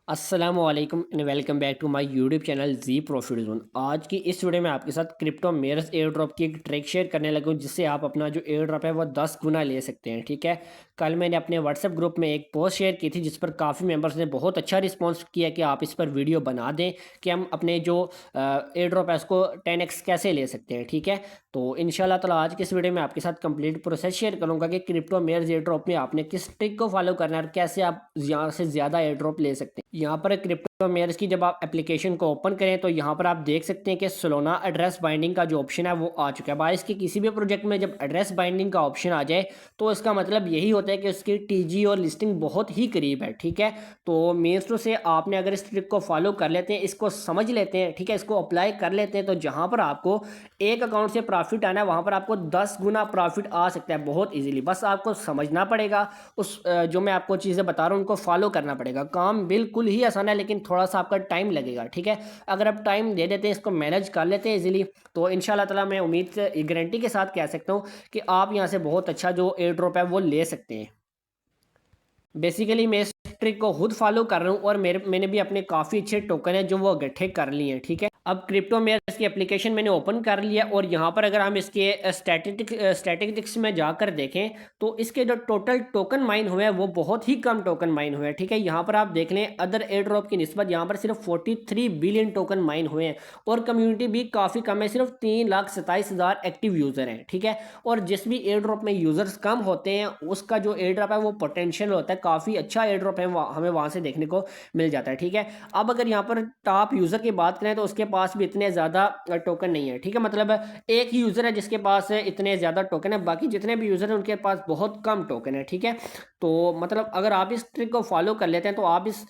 अस्सलामुअलैकुम and welcome back to my YouTube channel G Profit Zone. आज की इस वीडियो में आपके साथ क्रिप्टो मेयर्स एयर ड्रॉप की एक ट्रिक शेयर करने लगा हूं, जिससे आप अपना जो एयर ड्रॉप है वो 10 गुना ले सकते हैं। ठीक है, कल मैंने अपने व्हाट्सएप ग्रुप में एक पोस्ट शेयर की थी, जिस पर काफ़ी मेंबर्स ने बहुत अच्छा रिस्पॉन्स किया कि आप इस पर वीडियो बना दें कि हम अपने जो एयर ड्रॉप है उसको 10x कैसे ले सकते हैं। ठीक है, तो इंशाल्लाह ताला आज की इस वीडियो में आपके साथ कंप्लीट प्रोसेस शेयर करूंगा कि क्रिप्टो मेयर्स एयर ड्रॉप में आपने किस ट्रिक को फॉलो करना है और कैसे आप यहाँ से ज़्यादा एयर ड्रॉप ले सकते हैं। यहाँ पर क्रिप्टो मेयर्स की जब आप एप्लीकेशन को ओपन करें तो यहाँ पर आप देख सकते हैं कि सोलोना एड्रेस बाइंडिंग का जो ऑप्शन है वो आ चुका है। बाइस के किसी भी प्रोजेक्ट में जब एड्रेस बाइंडिंग का ऑप्शन आ जाए तो इसका मतलब यही होता है कि उसकी टीजी और लिस्टिंग बहुत ही करीब है। ठीक है, तो मेन स्टोर से आपने अगर इस ट्रिक को फॉलो कर लेते हैं, इसको समझ लेते हैं, ठीक है, इसको अप्लाई कर लेते हैं, तो जहाँ पर आपको एक अकाउंट से प्रॉफिट आना है वहाँ पर आपको 10 गुना प्रॉफिट आ सकता है बहुत ईजिली। बस आपको समझना पड़ेगा, उस जो मैं आपको चीज़ें बता रहा हूँ उनको फॉलो करना पड़ेगा। काम बिल्कुल ही आसान है, लेकिन थोड़ा सा आपका टाइम लगेगा। ठीक है, अगर आप टाइम दे देते हैं, इसको मैनेज कर लेते हैं इजीली, तो इंशाल्लाह ताला मैं उम्मीद से गारंटी के साथ कह सकता हूँ कि आप यहाँ से बहुत अच्छा जो एयर ड्रॉप है वो ले सकते हैं। बेसिकली मैं इस ट्रिक को खुद फॉलो कर रहा हूँ और मैंने भी अपने काफ़ी अच्छे टोकन है जो वो इकट्ठे कर लिए हैं। ठीक है, अब क्रिप्टो मेयर्स की एप्लीकेशन मैंने ओपन कर लिया और यहाँ पर अगर हम इसके स्टैटिस्टिक्स में जाकर देखें तो इसके जो टोटल टोकन माइन हुए हैं वो बहुत ही कम टोकन माइन हुए हैं। ठीक है, यहाँ पर आप देख लें अदर एयर ड्रॉप की निस्बत यहाँ पर सिर्फ 43 बिलियन टोकन माइन हुए हैं और कम्युनिटी भी काफ़ी कम है, सिर्फ 3,27,000 एक्टिव यूज़र हैं। ठीक है, और जिस भी एयर ड्रॉप में यूज़र्स कम होते हैं उसका जो एयर ड्रॉप है वो पोटेंशियल होता है, काफ़ी अच्छा एयर ड्रॉप है, हमें वहाँ से देखने को मिल जाता है। ठीक है, अब अगर यहाँ पर टॉप यूज़र की बात करें तो उसके पास भी इतने ज़्यादा टोकन नहीं है। ठीक है, मतलब एक ही यूज़र है जिसके पास इतने ज़्यादा टोकन है, बाकी जितने भी यूज़र हैं उनके पास बहुत कम टोकन है। ठीक है, तो मतलब अगर आप इस ट्रिक को फॉलो कर लेते हैं तो आप इस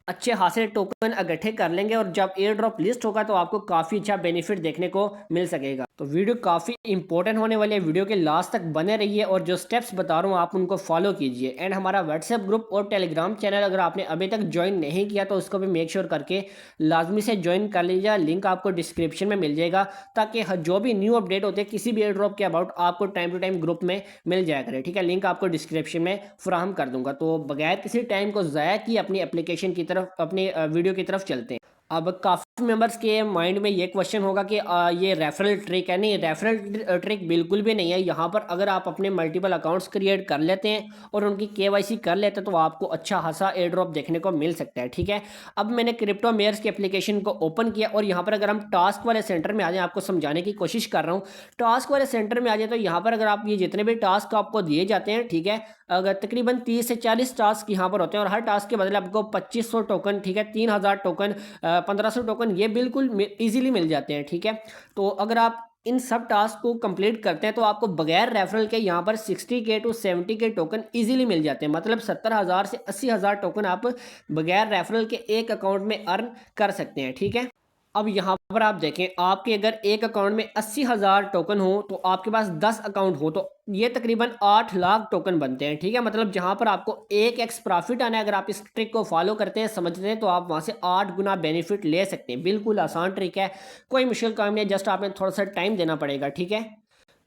अच्छे खासे टोकन इकट्ठे कर लेंगे और जब एयर ड्रॉप लिस्ट होगा तो आपको काफ़ी अच्छा बेनिफिट देखने को मिल सकेगा। तो वीडियो काफ़ी इंपॉर्टेंट होने वाली है, वीडियो के लास्ट तक बने रहिए और जो स्टेप्स बता रहा हूँ आप उनको फॉलो कीजिए। एंड हमारा व्हाट्सएप ग्रुप और टेलीग्राम चैनल अगर आपने अभी तक ज्वाइन नहीं किया तो उसको भी मेक श्योर करके लाजमी से ज्वाइन कर लीजिए, लिंक आपको डिस्क्रिप्शन में मिल जाएगा, ताकि जो भी न्यू अपडेट होते हैं किसी भी एयर ड्रॉप के अबाउट आपको टाइम टू टाइम ग्रुप में मिल जाया करे। ठीक है, लिंक आपको डिस्क्रिप्शन में फराहम कर दूंगा। तो बगैर किसी टाइम को ज़ाया किए अपनी एप्लीकेशन की तरफ, अपनी वीडियो की तरफ चलते हैं। अब काफ़ी मेंबर्स के माइंड में ये क्वेश्चन होगा कि ये रेफरल ट्रिक है। नहीं, रेफरल ट्रिक बिल्कुल भी नहीं है। यहाँ पर अगर आप अपने मल्टीपल अकाउंट्स क्रिएट कर लेते हैं और उनकी केवाईसी कर लेते हैं तो आपको अच्छा खासा एयर ड्रॉप देखने को मिल सकता है। ठीक है, अब मैंने क्रिप्टो मेयर्स की एप्लीकेशन को ओपन किया और यहाँ पर अगर हम टास्क वाले सेंटर में आ जाए, आपको समझाने की कोशिश कर रहा हूँ। टास्क वाले सेंटर में आ जाए तो यहाँ पर अगर आप ये जितने भी टास्क आपको दिए जाते हैं, ठीक है, अगर तकरीबन 30 से 40 टास्क यहाँ पर होते हैं और हर टास्क के बदले आपको 2500 टोकन, ठीक है, 3000 टोकन, 1500 टोकन ये बिल्कुल इजीली मिल जाते हैं। ठीक है, तो अगर आप इन सब टास्क को कंप्लीट करते हैं तो आपको बगैर रेफरल के यहाँ पर 60K to 70K token easily मिल जाते हैं। मतलब 70,000 से 80,000 टोकन आप बगैर रेफरल के एक अकाउंट में अर्न कर सकते हैं। ठीक है, अब यहाँ पर आप देखें, आपके अगर एक अकाउंट में 80,000 टोकन हो तो आपके पास 10 अकाउंट हो तो ये तकरीबन 8 लाख टोकन बनते हैं। ठीक है, मतलब जहाँ पर आपको 1x प्रॉफिट आना है, अगर आप इस ट्रिक को फॉलो करते हैं, समझते हैं, तो आप वहाँ से 8 गुना बेनिफिट ले सकते हैं। बिल्कुल आसान ट्रिक है, कोई मुश्किल काम नहीं है, जस्ट आपने थोड़ा सा टाइम देना पड़ेगा। ठीक है,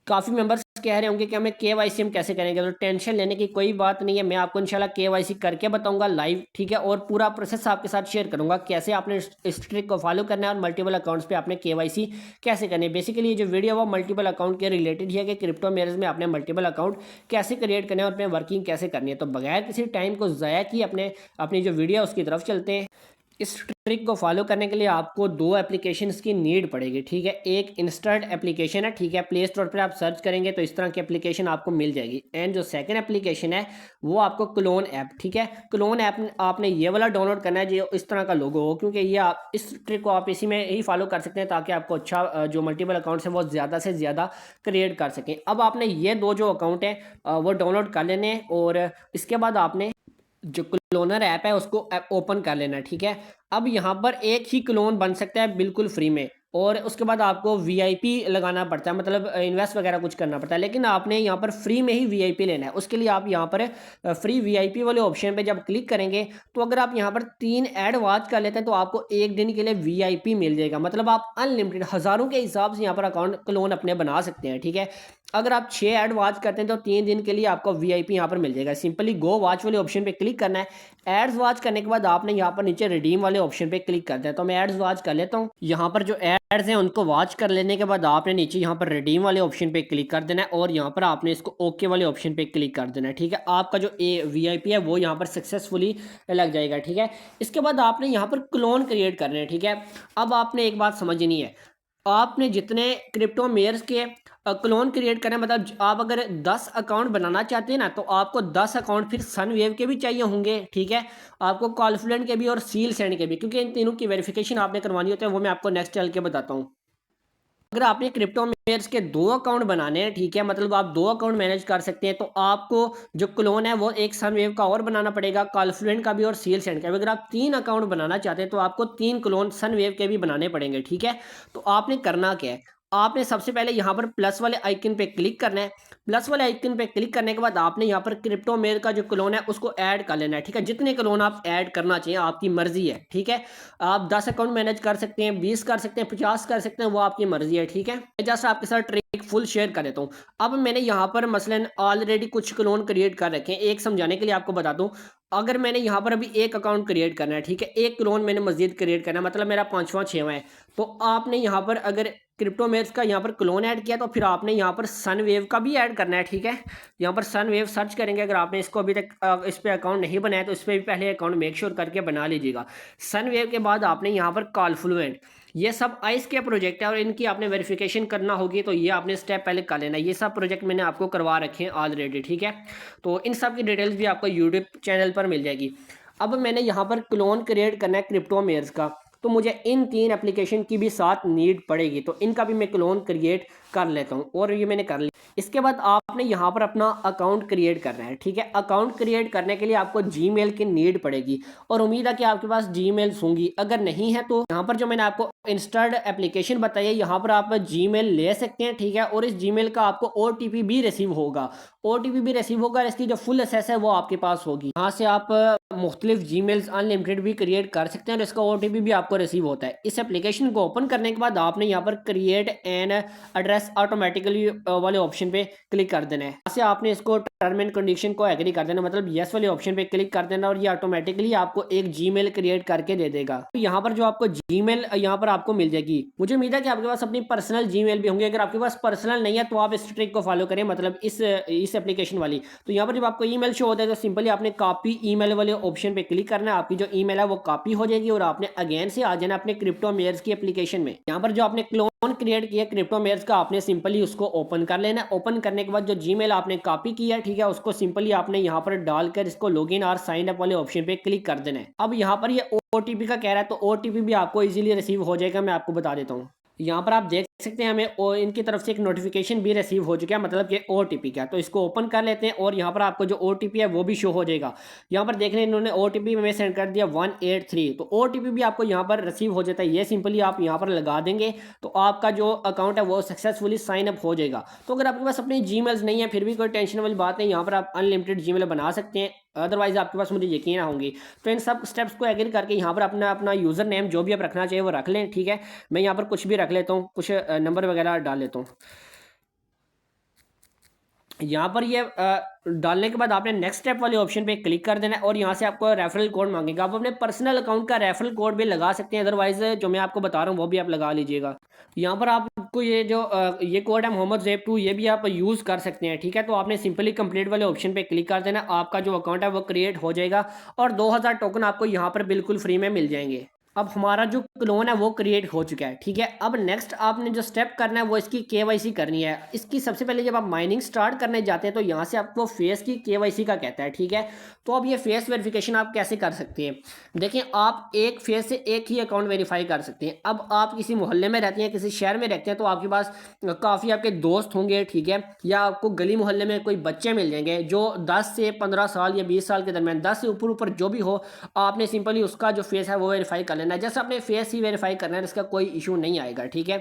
काफ़ी मेंबर्स कह रहे होंगे कि हमें केवाईसी हम कैसे करेंगे, तो टेंशन लेने की कोई बात नहीं है, मैं आपको इंशाल्लाह केवाईसी करके बताऊंगा लाइव। ठीक है, और पूरा प्रोसेस आपके साथ शेयर करूंगा कैसे आपने इस ट्रिक को फॉलो करना है और मल्टीपल अकाउंट्स पे आपने केवाईसी कैसे करनी है। बेसिकली ये जो वीडियो है वो मल्टीपल अकाउंट के रिलेटेड ही है कि क्रिप्टो मेयर्स में आपने मल्टीपल अकाउंट कैसे क्रिएट करना है और अपने वर्किंग कैसे करनी है। तो बगैर किसी टाइम को ज़ाया किए अपनी जो वीडियो है उसकी तरफ चलते हैं। इस ट्रिक को फॉलो करने के लिए आपको दो एप्लीकेशंस की नीड पड़ेगी। ठीक है, एक इंस्टेंट एप्लीकेशन है, ठीक है, प्ले स्टोर पर आप सर्च करेंगे तो इस तरह की एप्लीकेशन आपको मिल जाएगी। एंड जो सेकंड एप्लीकेशन है वो आपको क्लोन ऐप। ठीक है, क्लोन ऐप आपने ये वाला डाउनलोड करना है जो इस तरह का लोगो हो, क्योंकि ये आप इस ट्रिक को आप इसी में ही फॉलो कर सकते हैं ताकि आपको अच्छा जो मल्टीपल अकाउंट्स हैं वो ज़्यादा से ज़्यादा क्रिएट कर सकें। अब आपने ये दो जो अकाउंट है वो डाउनलोड कर लेने हैं और इसके बाद आपने जो क्लोनर ऐप है उसको ओपन कर लेना है। ठीक है, अब यहाँ पर एक ही क्लोन बन सकता है बिल्कुल फ्री में, और उसके बाद आपको वीआईपी लगाना पड़ता है, मतलब इन्वेस्ट वगैरह कुछ करना पड़ता है, लेकिन आपने यहाँ पर फ्री में ही वीआईपी लेना है। उसके लिए आप यहाँ पर फ्री वीआईपी वाले ऑप्शन पे जब क्लिक करेंगे तो अगर आप यहाँ पर 3 ऐड वॉच कर लेते हैं तो आपको एक दिन के लिए वीआईपी मिल जाएगा। मतलब आप अनलिमिटेड हज़ारों के हिसाब से यहाँ पर अकाउंट क्लोन अपने बना सकते हैं। ठीक है, अगर आप 6 ऐड वॉच करते हैं तो 3 दिन के लिए आपको वीआईपी यहाँ पर मिल जाएगा। सिंपली गो वॉच वाले ऑप्शन पे क्लिक करना है। एड्स वॉच करने के बाद आपने यहाँ पर नीचे रिडीम वाले ऑप्शन पे क्लिक करना है। तो मैं एड्स वॉच कर लेता हूँ। यहाँ पर जो एड्स हैं उनको वॉच कर लेने के बाद आपने नीचे यहाँ पर रिडीम वाले ऑप्शन पे क्लिक कर देना है और यहाँ पर आपने इसको ओके वाले ऑप्शन पे क्लिक कर देना है। ठीक है, आपका जो वीआईपी है वो यहाँ पर सक्सेसफुली लग जाएगा। ठीक है, इसके बाद आपने यहाँ पर क्लोन क्रिएट करने हैं। ठीक है, अब आपने एक बात समझनी है, आपने जितने क्रिप्टो मेयर्स के क्लोन क्रिएट करें, मतलब आप अगर 10 अकाउंट बनाना चाहते हैं ना, तो आपको 10 अकाउंट फिर सनवेव के भी चाहिए होंगे। ठीक है, आपको कॉन्फिडेंट के भी और सील सेंड के भी, क्योंकि इन तीनों की वेरिफिकेशन आपने करवानी होती है। वो मैं आपको नेक्स्ट चल के बताता हूँ। अगर आपने क्रिप्टो मेयर्स के 2 अकाउंट बनाने हैं, ठीक है, मतलब आप 2 अकाउंट मैनेज कर सकते हैं, तो आपको जो क्लोन है वो एक सनवेव का और बनाना पड़ेगा, कॉन्फिडेंट का भी और सील सेंड का भी। अगर आप 3 अकाउंट बनाना चाहते हैं तो आपको 3 क्लोन सनवेव के भी बनाने पड़ेंगे। ठीक है, तो आपने करना क्या है, आपने सबसे पहले यहाँ पर प्लस वाले आइकन पे क्लिक करना है। प्लस वाले आइकन पे क्लिक करने के बाद आपने यहाँ पर क्रिप्टो मेयर का जो क्लोन है उसको ऐड कर लेना है। ठीक है, जितने क्लोन आप ऐड करना चाहिए आपकी मर्जी है। ठीक है, आप 10 अकाउंट मैनेज कर सकते हैं, 20 कर सकते हैं, 50 कर सकते हैं, वो आपकी मर्जी है। ठीक है, मैं जस्ट आपके साथ ट्रिक फुल शेयर कर देता हूँ। अब मैंने यहाँ पर मसलन ऑलरेडी कुछ क्लोन क्रिएट कर रखे हैं। एक समझाने के लिए आपको बता दूँ, अगर मैंने यहाँ पर अभी एक अकाउंट क्रिएट करना है, ठीक है, एक क्लोन मैंने मजीद क्रिएट करना है, मतलब मेरा 5वां 6वां है, तो आपने यहाँ पर अगर क्रिप्टो मेयर्स का यहाँ पर क्लोन ऐड किया तो फिर आपने यहाँ पर सनवेव का भी ऐड करना है। ठीक है, यहाँ पर सनवेव सर्च करेंगे। अगर आपने इसको अभी तक इस पर अकाउंट नहीं बनाया तो इस पर भी पहले अकाउंट मेक श्योर करके बना लीजिएगा। सनवेव के बाद आपने यहाँ पर कॉन्फ्लुएंट, ये सब आइस के प्रोजेक्ट है और इनकी आपने वेरिफिकेशन करना होगी, तो ये आपने स्टेप पहले कर लेना है। ये सब प्रोजेक्ट मैंने आपको करवा रखे हैं ऑलरेडी। ठीक है, तो इन सब की डिटेल्स भी आपको यूट्यूब चैनल पर मिल जाएगी। अब मैंने यहाँ पर क्लोन क्रिएट करना है क्रिप्टो मेयर्स का, तो मुझे इन 3 एप्लीकेशन की भी साथ नीड पड़ेगी, तो इनका भी मैं क्लोन क्रिएट कर लेता हूँ और ये मैंने कर लिया। इसके बाद आपने यहाँ पर अपना अकाउंट क्रिएट करना है। ठीक है, अकाउंट क्रिएट करने के लिए आपको जीमेल की नीड पड़ेगी और उम्मीद है कि आपके पास जीमेल्स होंगी। अगर नहीं है तो यहाँ पर जो मैंने आपको इंस्टॉल्ड एप्लीकेशन बताई है, यहाँ पर आप जीमेल ले सकते हैं। ठीक है, और इस जीमेल का आपको ओटीपी भी रिसीव होगा, ओटीपी भी रिसीव होगा। इसकी जो फुल एक्सेस है वो आपके पास होगी। यहाँ से आप मुख्तलिफ जीमेल्स अनलिमिटेड भी क्रिएट कर सकते हैं और इसका ओटीपी भी आपको रिसीव होता है। इस एप्लीकेशन को ओपन करने के बाद आपने यहाँ पर क्रिएट एन एड्रेस ऑटोमेटिकली वाले ऑप्शन पे क्लिक कर देना है। यहाँ से आपने इसको टर्म एंड कंडीशन को एग्री कर देना, मतलब यस वाले ऑप्शन पे क्लिक कर देना और ये ऑटोमेटिकली आपको एक जीमेल क्रिएट करके दे देगा। तो यहाँ पर जो आपको जीमेल यहाँ पर आपको मिल जाएगी, मुझे उम्मीद है कि आपके पास अपनी पर्सनल जीमेल भी होंगे। अगर आपके पास पर्सनल नहीं है तो आप इस ट्रिक को फॉलो करें, मतलब इस एप्लीकेशन वाली। तो यहाँ पर जब आपको ईमेल शो होता है तो सिंपली आपने कॉपी ईमेल वाले ऑप्शन पे क्लिक करना है। आपकी जो ईमेल है वो कॉपी हो जाएगी और आपने अगेन से आ जाना अपने क्रिप्टो मेयर्स की एप्लीकेशन में। यहाँ पर जो आपने क्लोन क्रिएट किया क्रिप्टो मेयर्स का, आपने सिंपली उसको ओपन कर लेना है। ओपन करने के बाद जो जीमेल आपने कॉपी किया, ठीक है, उसको सिंपली आपने यहाँ पर डालकर इसको लॉगिन और साइन अप वाले ऑप्शन पे क्लिक कर देना है। अब यहाँ पर ये ओटीपी का कह रहा है, तो ओटीपी भी आपको इजीली रिसीव हो जाएगा। मैं आपको बता देता हूँ, यहाँ पर आप देख सकते हैं हमें इनकी तरफ से एक नोटिफिकेशन भी रिसीव हो चुका है, मतलब कि ओटीपी का। तो इसको ओपन कर लेते हैं और यहाँ पर आपको जो ओटीपी है वो भी शो हो जाएगा। यहाँ पर देख रहे हैं इन्होंने ओटीपी में सेंड कर दिया 183, तो ओटीपी भी आपको यहाँ पर रिसीव हो जाता है। ये सिंपली आप यहाँ पर लगा देंगे तो आपका जो अकाउंट है वो सक्सेसफुली साइन अप हो जाएगा। तो अगर आपके पास अपने जीमेल्स नहीं है फिर भी कोई टेंशन वाली बात नहीं, यहाँ पर आप अनलिमिटेड जीमेल बना सकते हैं। अदरवाइज आपके पास मुझे यकीन होंगी। तो इन सब स्टेप्स को एग्री करके यहाँ पर अपना अपना यूज़र नेम जो भी आप रखना चाहिए वो रख लें। ठीक है, मैं यहाँ पर कुछ भी रख लेता हूँ, कुछ नंबर वगैरह डाल लेता हूँ। यहाँ पर ये डालने के बाद आपने नेक्स्ट स्टेप वाले ऑप्शन पे क्लिक कर देना है और यहाँ से आपको रेफरल कोड मांगेगा। आप अपने पर्सनल अकाउंट का रेफरल कोड भी लगा सकते हैं, अदरवाइज जो मैं आपको बता रहा हूँ वो भी आप लगा लीजिएगा। यहाँ पर आपको ये जो ये कोड है मोहम्मद ज़ैब 2, ये भी आप यूज़ कर सकते हैं। ठीक है, तो आपने सिंपली कंप्लीट वाले ऑप्शन पे क्लिक कर देना, आपका जो अकाउंट है वो क्रिएट हो जाएगा और 2000 टोकन आपको यहाँ पर बिल्कुल फ्री में मिल जाएंगे। अब हमारा जो क्लोन है वो क्रिएट हो चुका है। ठीक है, अब नेक्स्ट आपने जो स्टेप करना है वो इसकी केवाईसी करनी है। इसकी सबसे पहले जब आप माइनिंग स्टार्ट करने जाते हैं तो यहाँ से आपको फेस की केवाईसी का कहता है। ठीक है, तो अब ये फेस वेरिफिकेशन आप कैसे कर सकते हैं, देखिए आप एक फेस से एक ही अकाउंट वेरीफाई कर सकते हैं। अब आप किसी मोहल्ले में रहते हैं, किसी शहर में रहते हैं, तो आपके पास काफ़ी आपके दोस्त होंगे, ठीक है, या आपको गली मोहल्ले में कोई बच्चे मिल जाएंगे जो 10 से 15 साल या 20 साल के दरमियान, 10 से ऊपर ऊपर जो भी हो, आपने सिंपली उसका जो फेस है वो वेरीफाई कर लेना है। जैसे अपने फेस ही वेरीफाई करना है, इसका कोई इशू नहीं आएगा। ठीक है,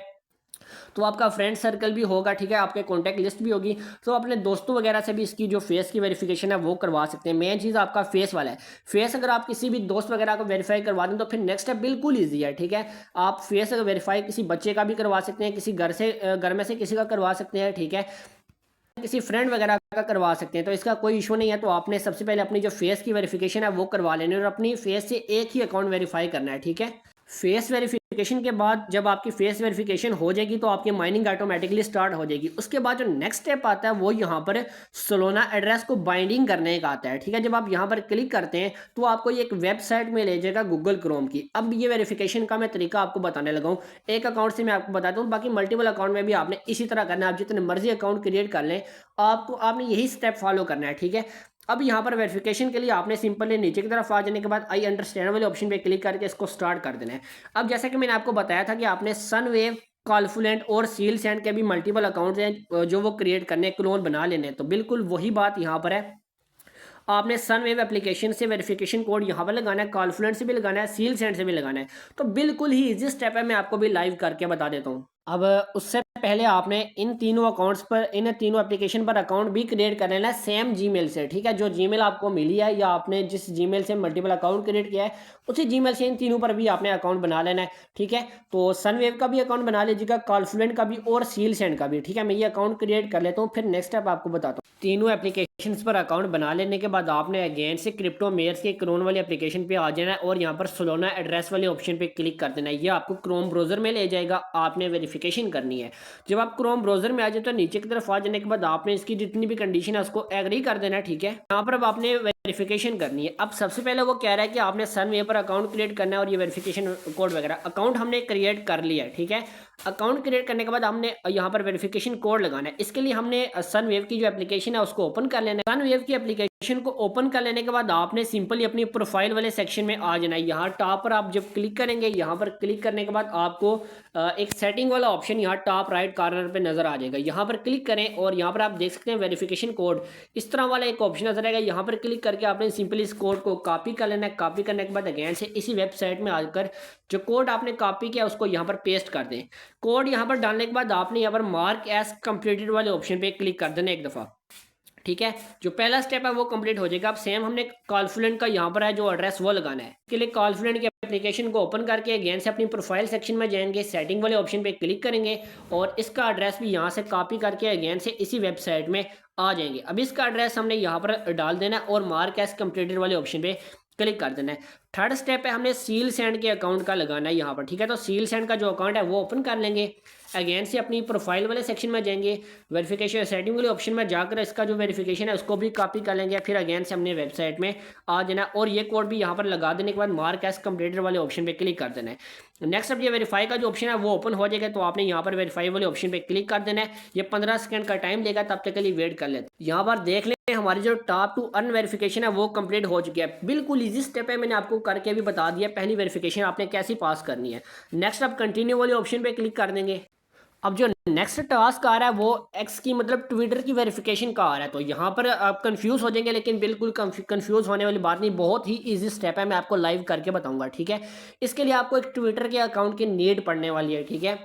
तो आपका फ्रेंड सर्कल भी होगा, ठीक है, आपके कॉन्टैक्ट लिस्ट भी होगी, तो अपने दोस्तों वगैरह से भी इसकी जो फेस की वेरिफिकेशन है वो करवा सकते हैं। मेन चीज़ आपका फेस वाला है। फेस अगर आप किसी भी दोस्त वगैरह को वेरीफाई करवा दें तो फिर नेक्स्ट स्टेप बिल्कुल ईजी है। ठीक है, आप फेस अगर वेरीफाई किसी बच्चे का भी करवा सकते हैं, किसी घर में से किसी का करवा सकते हैं। ठीक है, किसी फ्रेंड वगैरह का करवा सकते हैं, तो इसका कोई इशू नहीं है। तो आपने सबसे पहले अपनी जो फेस की वेरिफिकेशन है वो करवा लेनी है और अपनी फेस से एक ही अकाउंट वेरीफाई करना है, ठीक है। फेस वेरिफिकेशन के बाद जब आपकी फेस वेरिफिकेशन हो जाएगी तो आपकी माइनिंग ऑटोमेटिकली स्टार्ट हो जाएगी। उसके बाद जो नेक्स्ट स्टेप आता है वो यहाँ पर सोलोना एड्रेस को बाइंडिंग करने का आता है, ठीक है। जब आप यहाँ पर क्लिक करते हैं तो आपको ये एक वेबसाइट में ले जाएगा गूगल क्रोम की। अब ये वेरिफिकेशन का मैं तरीका आपको बताने लगा हूँ। एक अकाउंट से मैं आपको बताता हूँ, बाकी मल्टीपल अकाउंट में भी आपने इसी तरह करना है। आप जितने मर्जी अकाउंट क्रिएट कर लें, आपने यही स्टेप फॉलो करना है, ठीक है। अब यहाँ पर वेरिफिकेशन के लिए आपने सिंपली नीचे की तरफ आ जाने के बाद आई अंडरस्टैंड वाले ऑप्शन पे क्लिक करके इसको स्टार्ट कर देना है। अब जैसा कि मैंने आपको बताया था कि आपने सनवेव, कॉलफ्लुएंट और सील सैंड के भी मल्टीपल अकाउंट्स हैं जो वो क्रिएट करने, क्लोन बना लेने हैं। तो बिल्कुल वही बात यहाँ पर है। आपने सनवेव एप्लीकेशन से वेरिफिकेशन कोड यहाँ पर लगाना है, कॉलफ्लुएंट से भी लगाना है, सील सैंड से भी लगाना है। तो बिल्कुल ही इजी स्टेप है, मैं आपको भी लाइव करके बता देता हूँ। अब उससे पहले आपने इन तीनों अकाउंट्स पर, इन तीनों एप्लीकेशन पर अकाउंट भी क्रिएट कर लेना है सेम जीमेल से, ठीक है। जो जीमेल आपको मिली है या आपने जिस जीमेल से मल्टीपल अकाउंट क्रिएट किया है उसी जीमेल से इन तीनों पर भी आपने अकाउंट बना लेना है, ठीक है। तो सनवेव का भी अकाउंट बना लीजिएगा, कॉलफ्लुएंट का भी और सील सैंड का भी, ठीक है। मैं ये अकाउंट क्रिएट कर लेता हूँ, फिर नेक्स्ट स्टेप आपको बताता हूँ। तीनों एप्लीकेशंस पर अकाउंट बना लेने के बाद आपने अगेन से क्रिप्टो मेयर्स के क्रोन वाले एप्लीकेशन पे आ जाना है और यहाँ पर सोलोना एड्रेस वाले ऑप्शन पे क्लिक कर देना है। ये आपको क्रोम ब्राउजर में ले जाएगा, आपने वेरिफिकेशन करनी है। जब आप क्रोम ब्राउजर में आ जाए तो नीचे की तरफ आ जाने के बाद आपने इसकी जितनी भी कंडीशन है उसको एग्री कर देना है, ठीक है। यहाँ पर अब आपने वेरिफिकेशन करनी है। अब सबसे पहले वो कह रहा है कि आपने सनवेव पर अकाउंट क्रिएट करना है और ये वेरिफिकेशन कोड वगैरह। अकाउंट हमने क्रिएट कर लिया है, ठीक है। अकाउंट क्रिएट करने के बाद हमने यहाँ पर वेरिफिकेशन कोड लगाना है। इसके लिए हमने सनवेव की जो एप्लीकेशन है उसको ओपन कर लेना है। सनवेव की एप्लीकेशन को ओपन कर लेने के बाद आपने सिंपली अपनी प्रोफाइल वाले सेक्शन में आ जाना है। यहाँ टॉप पर आप जब क्लिक करेंगे, यहाँ पर क्लिक करने के बाद आपको एक सेटिंग वाला ऑप्शन यहाँ टॉप राइट कॉर्नर पे नजर आ जाएगा। यहाँ पर क्लिक करें और यहाँ पर आप देख सकते हैं वेरिफिकेशन कोड, इस तरह वाला एक ऑप्शन नजर आएगा। यहाँ पर क्लिक करके आपने सिंपली इस कोड को कॉपी कर लेना है। कॉपी करने के बाद अगेन से इसी वेबसाइट में आकर जो कोड आपने कॉपी किया उसको यहाँ पर पेस्ट कर दें। कोड यहाँ पर डालने के बाद आपने यहाँ पर मार्क एज कंप्लीटेड वाले ऑप्शन पे क्लिक कर देना एक दफ़ा, ठीक है। जो पहला स्टेप है वो कंप्लीट हो जाएगा। अब सेम हमने कॉलफ्लुएंट का यहाँ पर है जो एड्रेस वो लगाना है। इसके लिए कॉलफ्लुएंट की एप्लीकेशन को ओपन करके अगेन से अपनी प्रोफाइल सेक्शन में जाएंगे, सेटिंग वाले ऑप्शन पे क्लिक करेंगे और इसका एड्रेस भी यहाँ से कॉपी करके अगेन से इसी वेबसाइट में आ जाएंगे। अब इसका एड्रेस हमने यहाँ पर डाल देना है और मार्क एज कंप्लीटेड वाले ऑप्शन पे क्लिक कर देना है। थर्ड स्टेप है हमने सील सैंड के अकाउंट का लगाना है यहाँ पर, ठीक है। तो सील सैंड का जो अकाउंट है वो ओपन कर लेंगे। अगेन से अपनी प्रोफाइल वाले सेक्शन में जाएंगे, वेरिफिकेशन सेटिंग वाले ऑप्शन में जाकर इसका जो वेरिफिकेशन है उसको भी कॉपी कर लेंगे। फिर अगेन से हमने वेबसाइट में आ जाना और ये कोड भी यहाँ पर लगा देने के बाद मार्क एज कंप्लीटेड वाले ऑप्शन पे क्लिक कर देना है। नेक्स्ट अब ये वेरीफाई का जो ऑप्शन है वो ओपन हो जाएगा, तो आपने यहाँ पर वेरीफाई वाले ऑप्शन पे क्लिक कर देना है। ये 15 सेकंड का टाइम लेगा, तब तक के लिए वेट कर लेते हैं। यहाँ पर देख लें हमारी जो टॉप टू अर्न वेरिफिकेशन है वो कंप्लीट हो चुकी है। बिल्कुल इजी स्टेप है, मैंने आपको करके भी बता दिया पहली वेरिफिकेशन आपने कैसी पास करनी है। नेक्स्ट अब कंटिन्यू वाले ऑप्शन पे क्लिक कर देंगे। अब जो नेक्स्ट टास्क आ रहा है वो एक्स की मतलब ट्विटर की वेरिफिकेशन का आ रहा है। तो यहाँ पर आप कंफ्यूज हो जाएंगे, लेकिन बिल्कुल कंफ्यूज होने वाली बात नहीं, बहुत ही इजी स्टेप है, मैं आपको लाइव करके बताऊंगा, ठीक है। इसके लिए आपको एक ट्विटर के अकाउंट की नीड पड़ने वाली है, ठीक है।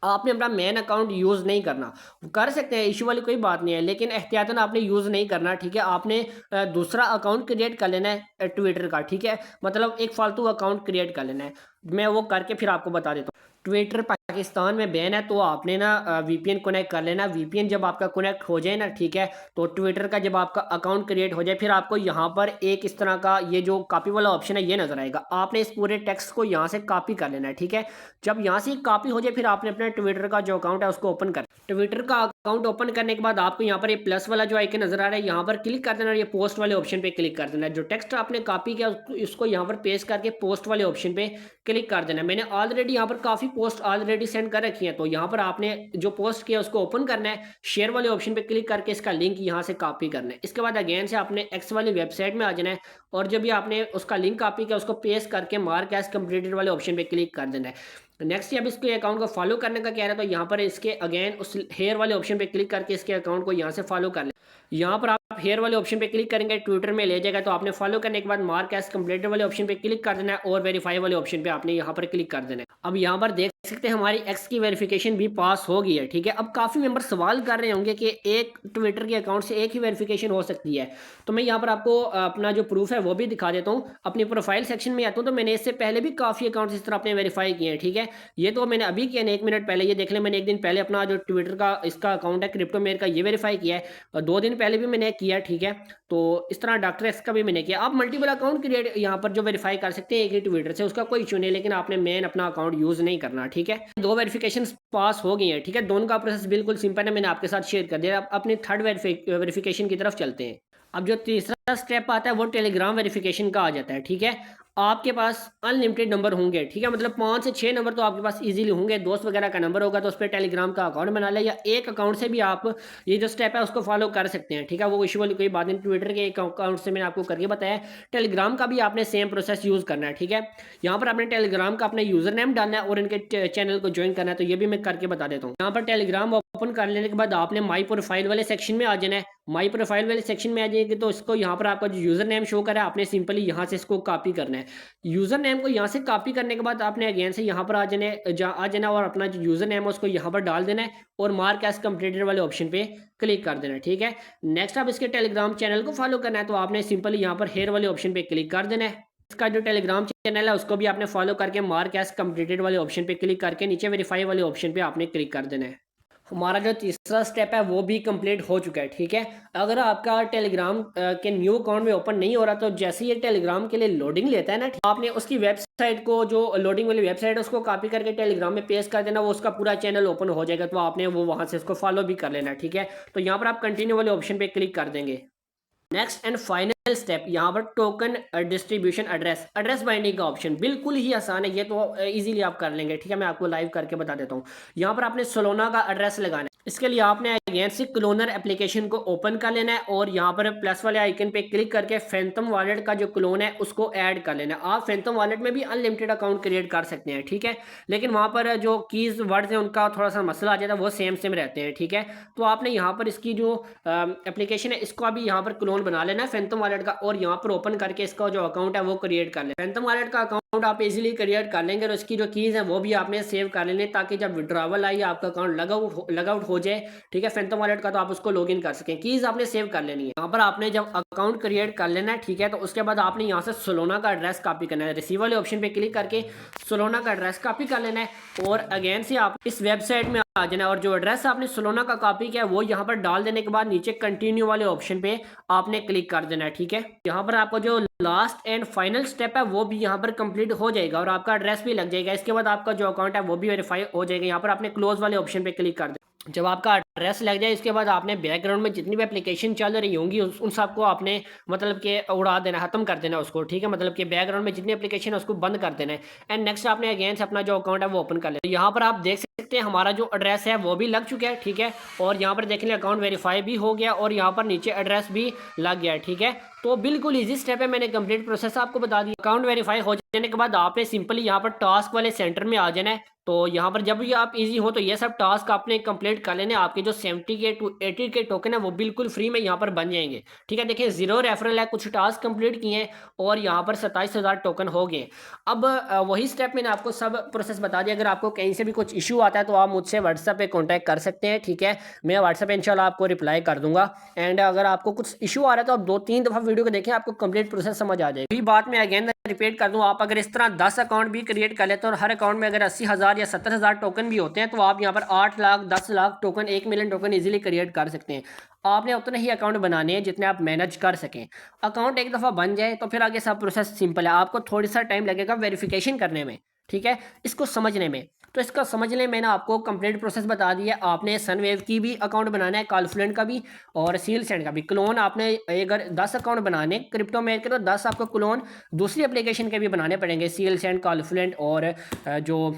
आपने अपना मेन अकाउंट यूज़ नहीं करना, कर सकते हैं, इशू वाली कोई बात नहीं है, लेकिन एहतियातन आपने यूज़ नहीं करना, ठीक है। आपने दूसरा अकाउंट क्रिएट कर लेना है ट्विटर का, ठीक है। मतलब एक फालतू अकाउंट क्रिएट कर लेना है। मैं वो करके फिर आपको बता देता हूँ। ट्विटर पाकिस्तान में बैन है, तो आपने ना वीपीएन कनेक्ट कर लेना। वीपीएन जब आपका कनेक्ट हो जाए ना, ठीक है, तो ट्विटर का जब आपका अकाउंट क्रिएट हो जाए फिर आपको यहाँ पर एक इस तरह का ये जो कॉपी वाला ऑप्शन है ये नजर आएगा। आपने इस पूरे टेक्स्ट को यहाँ से कॉपी कर लेना है, ठीक है। जब यहाँ से कॉपी हो जाए फिर आपने अपने ट्विटर का जो अकाउंट है उसको ओपन कर, ट्विटर का अकाउंट ओपन करने के बाद आपको यहाँ पर ये प्लस वाला जो आइकन नजर आ रहा है यहाँ पर क्लिक कर देना और ये पोस्ट वाले ऑप्शन पे क्लिक कर देना। जो टेक्स्ट आपने कॉपी किया उसको यहाँ पर पेस्ट करके पोस्ट वाले ऑप्शन पे क्लिक कर देना। मैंने ऑलरेडी यहाँ पर काफ़ी पोस्ट ऑलरेडी सेंड कर रखी है, तो यहाँ पर आपने जो पोस्ट किया उसको ओपन करना है, शेयर वाले ऑप्शन पे क्लिक करके इसका लिंक यहाँ से कॉपी करना है। इसके बाद अगेन से आपने एक्स वाली वेबसाइट में आ जाना है और जब भी आपने उसका लिंक कॉपी किया उसको पेस्ट करके मार्क एज कंप्लीटेड वाले ऑप्शन पे क्लिक कर देना है। नेक्स्ट अब इसके अकाउंट को फॉलो करने का कह रहा है, तो यहाँ पर इसके अगेन उस हेयर वाले ऑप्शन पे क्लिक करके इसके अकाउंट को यहाँ से फॉलो कर लें। यहाँ पर आप हेयर वाले ऑप्शन पे क्लिक करेंगे, ट्विटर में ले जाएगा, तो आपने फॉलो करने के बाद मार्क एज कंप्लीटेड वाले ऑप्शन पे क्लिक कर देना है और वेरीफाई वाले ऑप्शन पे आपने यहाँ पर क्लिक कर देना है। अब यहाँ पर देख सकते हैं हमारी एक्स की वेरिफिकेशन भी पास हो गई है। ठीक है, अब काफ़ी मेंबर सवाल कर रहे होंगे कि एक ट्विटर के अकाउंट से एक ही वेरिफिकेशन हो सकती है। तो मैं यहाँ पर आपको अपना जो प्रूफ है वो भी दिखा देता हूँ। अपनी प्रोफाइल सेक्शन में आता हूँ, तो मैंने इससे पहले भी काफ़ी अकाउंट्स इस तरह अपने वेरीफाई किए हैं। ठीक है, ये तो मैंने अभी किया नहीं, 1 मिनट पहले। ये देख लें, मैंने 1 दिन पहले अपना जो ट्विटर का इसका अकाउंट है क्रिप्टो मेयर का, ये वेरीफाई किया है, और 2 दिन पहले भी मैंने किया। ठीक है, तो इस तरह डॉक्टर एक्स का भी मैंने किया। आप मल्टीपल अकाउंट क्रिएट यहाँ पर जो वेरीफाई कर सकते हैं एक ही ट्विटर से, उसका कोई इशू नहीं, लेकिन आपने मेन अपना अकाउंट यूज़ नहीं करना। ठीक है, 2 वेरिफिकेशन पास हो गई हैं। ठीक है, दोनों का प्रोसेस बिल्कुल सिंपल है, मैंने आपके साथ शेयर कर दिया। अब अपने थर्ड वेरिफिकेशन की तरफ चलते हैं। अब जो तीसरा स्टेप आता है वो टेलीग्राम वेरिफिकेशन का आ जाता है। ठीक है, आपके पास अनलिमिटेड नंबर होंगे। ठीक है, मतलब 5 से 6 नंबर तो आपके पास इजीली होंगे। दोस्त वगैरह का नंबर होगा तो उस पर टेलीग्राम का अकाउंट बना ले, या एक अकाउंट से भी आप ये जो स्टेप है उसको फॉलो कर सकते हैं। ठीक है, वो इशू वाली कोई बात नहीं। ट्विटर के एक अकाउंट से मैंने आपको करके बताया। टेलीग्राम का भी आपने सेम प्रोसेस यूज़ करना है। ठीक है, यहाँ पर आपने टेलीग्राम का अपना यूज़र नेम डालना है और इनके चैनल को ज्वाइन करना है। तो ये भी मैं करके बता देता हूँ। यहाँ पर टेलीग्राम ओपन कर लेने के बाद आपने माई प्रोफाइल वाले सेक्शन में आ जाना है। माई प्रोफाइल वाले सेक्शन में आ जाएगी तो इसको यहाँ पर आपका जो यूज़र नेम शो करा है, आपने सिंपली यहाँ से इसको कॉपी करना है। यूज़र नेम को यहाँ से कॉपी करने के बाद आपने अगेन से यहाँ पर आ जाना और अपना जो यूज़र नेम है उसको यहाँ पर डाल देना है और मार्क एज कंप्लीटेड वाले ऑप्शन पे क्लिक कर देना है। ठीक है, नेक्स्ट आप इसके टेलीग्राम चैनल को फॉलो करना है, तो आपने सिंपली यहाँ पर हेयर वाले ऑप्शन पे क्लिक कर देना है। इसका जो टेलीग्राम चैनल है उसको भी आपने फॉलो करके मार्क एज कंप्लीटेड वाले ऑप्शन पे क्लिक करके नीचे वेरीफाई वाले ऑप्शन पे आपने क्लिक कर देना है। हमारा जो तीसरा स्टेप है वो भी कंप्लीट हो चुका है। ठीक है, अगर आपका टेलीग्राम के न्यू अकाउंट में ओपन नहीं हो रहा, तो जैसे ये टेलीग्राम के लिए लोडिंग लेता है ना, आपने उसकी वेबसाइट को, जो लोडिंग वाली वेबसाइट है उसको कॉपी करके टेलीग्राम में पेस्ट कर देना, वो उसका पूरा चैनल ओपन हो जाएगा। तो आपने वो वहाँ से उसको फॉलो भी कर लेना। ठीक है, तो यहाँ पर आप कंटिन्यू वाले ऑप्शन पे क्लिक कर देंगे। नेक्स्ट एंड फाइनल स्टेप यहाँ पर टोकन डिस्ट्रीब्यूशन एड्रेस बाइंडिंग का ऑप्शन बिल्कुल ही आसान है। ये तो इजीली आप कर लेंगे। ठीक है, मैं आपको लाइव करके बता देता हूँ। यहाँ पर आपने सोलोना का एड्रेस लगाना है। इसके लिए आपने अगेन से क्लोनर एप्लीकेशन को ओपन कर लेना है और यहाँ पर प्लस वाले आइकन पे क्लिक करके फैंटम वॉलेट का जो क्लोन है उसको ऐड कर लेना है। आप फैंटम वॉलेट में भी अनलिमिटेड अकाउंट क्रिएट कर सकते हैं। ठीक है, लेकिन वहाँ पर जो कीज वर्ड्स हैं उनका थोड़ा सा मसला आ जाता है, वो सेम रहते हैं। ठीक है, तो आपने यहाँ पर इसकी जो एप्लीकेशन है इसको अभी यहाँ पर क्लोन बना लेना है फैंटम वॉलेट का, और यहाँ पर ओपन करके इसका जो अकाउंट है वो क्रिएट कर लेना। फैंटम वॉलेट का अकाउंट आप इजीली क्रिएट कर लेंगे और इसकी जो कीज़ हैं वो भी आपने सेव कर लेने, ताकि जब विड्रॉवल आई आपका अकाउंट लग आउट हो जाए, ठीक है, फैंटम वॉलेट का, तो आप उसको लॉगिन कर सकें। कीज़ आपने सेव कर लेनी है। यहाँ पर आपने जब अकाउंट क्रिएट कर लेना है, ठीक है, तो उसके बाद आपने यहाँ से सोलोना का एड्रेस कॉपी करना है। रिसीव वाले ऑप्शन पे क्लिक करके सोलोना का एड्रेस कॉपी कर लेना है और अगेन से आप इस वेबसाइट में आ जाना है और जो एड्रेस आपने सोलोना का कॉपी किया है वो यहाँ पर डाल देने के बाद नीचे कंटिन्यू वाले ऑप्शन पे आपने क्लिक कर देना है। ठीक है, यहाँ पर आपको जो लास्ट एंड फाइनल स्टेप है वो भी यहाँ पर कंप्लीट हो जाएगा और आपका एड्रेस भी लग जाएगा। इसके बाद आपका जो अकाउंट है वो भी वेरीफाई हो जाएगा। यहाँ पर आपने क्लोज वाले ऑप्शन पे क्लिक कर देना। जब आपका एड्रेस लग जाए इसके बाद आपने बैकग्राउंड में जितनी भी एप्लीकेशन चल रही होंगी उन सबको आपने मतलब कि उड़ा देना, खत्म कर देना उसको। ठीक है, मतलब कि बैकग्राउंड में जितनी एप्लीकेशन है उसको बंद कर देना है एंड नेक्स्ट आपने अगेन से अपना जो अकाउंट है वो ओपन कर लेना। यहाँ पर आप देख सकते हैं हमारा जो एड्रेस है वो भी लग चुका है। ठीक है, और यहाँ पर देख लें अकाउंट वेरीफाई भी हो गया और यहाँ पर नीचे एड्रेस भी लग गया है। ठीक है, तो बिल्कुल इजी स्टेप है, मैंने कंप्लीट प्रोसेस आपको बता दिया। अकाउंट वेरीफाई हो जाने के बाद आपने सिंपली यहाँ पर टास्क वाले सेंटर में आ जाना है। तो यहाँ पर जब भी आप इजी हो तो ये सब टास्क आपने कंप्लीट कर लेने। आपके जो 70 के टू 80 के टोकन है वो बिल्कुल फ्री में यहाँ पर बन जाएंगे। ठीक है, देखिए 0 रेफरल है, कुछ टास्क कंप्लीट किए हैं और यहाँ पर 27,000 टोकन हो गए। अब वही स्टेप मैंने आपको सब प्रोसेस बता दिया। अगर आपको कहीं से भी कुछ इशू आता है तो आप मुझसे व्हाट्सएप पे कॉन्टैक्ट कर सकते हैं। ठीक है, मैं व्हाट्सएप पे इंशाल्लाह आपको रिप्लाई कर दूंगा। एंड अगर आपको कुछ इशू आ रहा है तो आप 2-3 दफ़ा वीडियो को देखें, आपको कंप्लीट प्रोसेस समझ आ जाएगी। बात मैं अगेन रिपीट कर दूं, आप अगर इस तरह 10 अकाउंट भी क्रिएट कर लेते हैं और हर अकाउंट में अगर 80,000 या 70,000 टोकन भी होते हैं तो आप यहाँ पर 8 lakh 10 lakh token 1 million token easily create कर सकते हैं। आपने उतने ही अकाउंट बनाने हैं जितने आप मैनेज कर सकें। अकाउंट एक दफ़ा बन जाए तो फिर आगे सब प्रोसेस सिंपल है। आपको थोड़ी सा टाइम लगेगा वेरिफिकेशन करने में, ठीक है, इसको समझने में। तो इसका समझने में मैंने आपको कंप्लीट प्रोसेस बता दिया। आपने सनवेव की भी अकाउंट बनाना है, कॉन्फ्लुएंट का भी और सील सेंड का भी। क्लोन आपने अगर 10 अकाउंट बनाने क्रिप्टो में के तो 10 आपको क्लोन दूसरी एप्लीकेशन के भी बनाने पड़ेंगे, सील सेंड, कॉन्फ्लुएंट और जो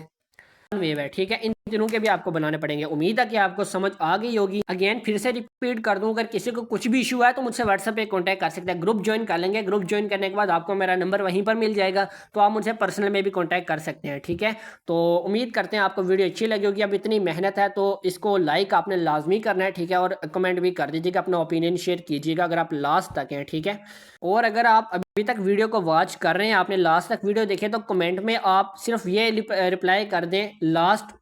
वेव है। ठीक है, इन दिनों के भी आपको बनाने पड़ेंगे। उम्मीद है कि आपको समझ आ गई होगी। अगेन फिर से रिपीट कर दूं, अगर किसी को कुछ भी इशू है तो मुझसे व्हाट्सएप पे कांटेक्ट कर सकते हैं। ग्रुप ज्वाइन कर लेंगे, ग्रुप ज्वाइन करने के बाद आपको मेरा नंबर वहीं पर मिल जाएगा, तो आप मुझसे पर्सनल में भी कॉन्टैक्ट कर सकते हैं। ठीक है, तो उम्मीद करते हैं आपको वीडियो अच्छी लगी होगी। अब इतनी मेहनत है तो इसको लाइक आपने लाजमी करना है। ठीक है, और कमेंट भी कर दीजिएगा, अपना ओपिनियन शेयर कीजिएगा अगर आप लास्ट तक हैं। ठीक है, और अगर आप अभी तक वीडियो को वॉच कर रहे हैं, आपने लास्ट तक वीडियो देखे, तो कमेंट में आप सिर्फ ये रिप्लाई कर दें लास्ट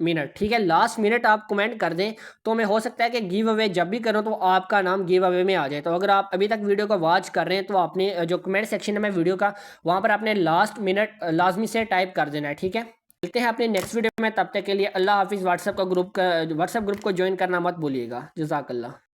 मिनट। ठीक है, लास्ट मिनट आप कमेंट कर दें, तो मैं हो सकता है कि गिव अवे जब भी करूं तो आपका नाम गिव अवे में आ जाए। तो अगर आप अभी तक वीडियो को वॉच कर रहे हैं तो आपने जो कमेंट सेक्शन है वीडियो का, वहां पर आपने लास्ट मिनट लाजमी से टाइप कर देना है। ठीक है, मिलते हैं अपने नेक्स्ट वीडियो में, तब तक के लिए अल्लाह हाफिज़। व्हाट्सएप ग्रुप को ज्वाइन करना मत भूलिएगा। जज़ाकल्लाह।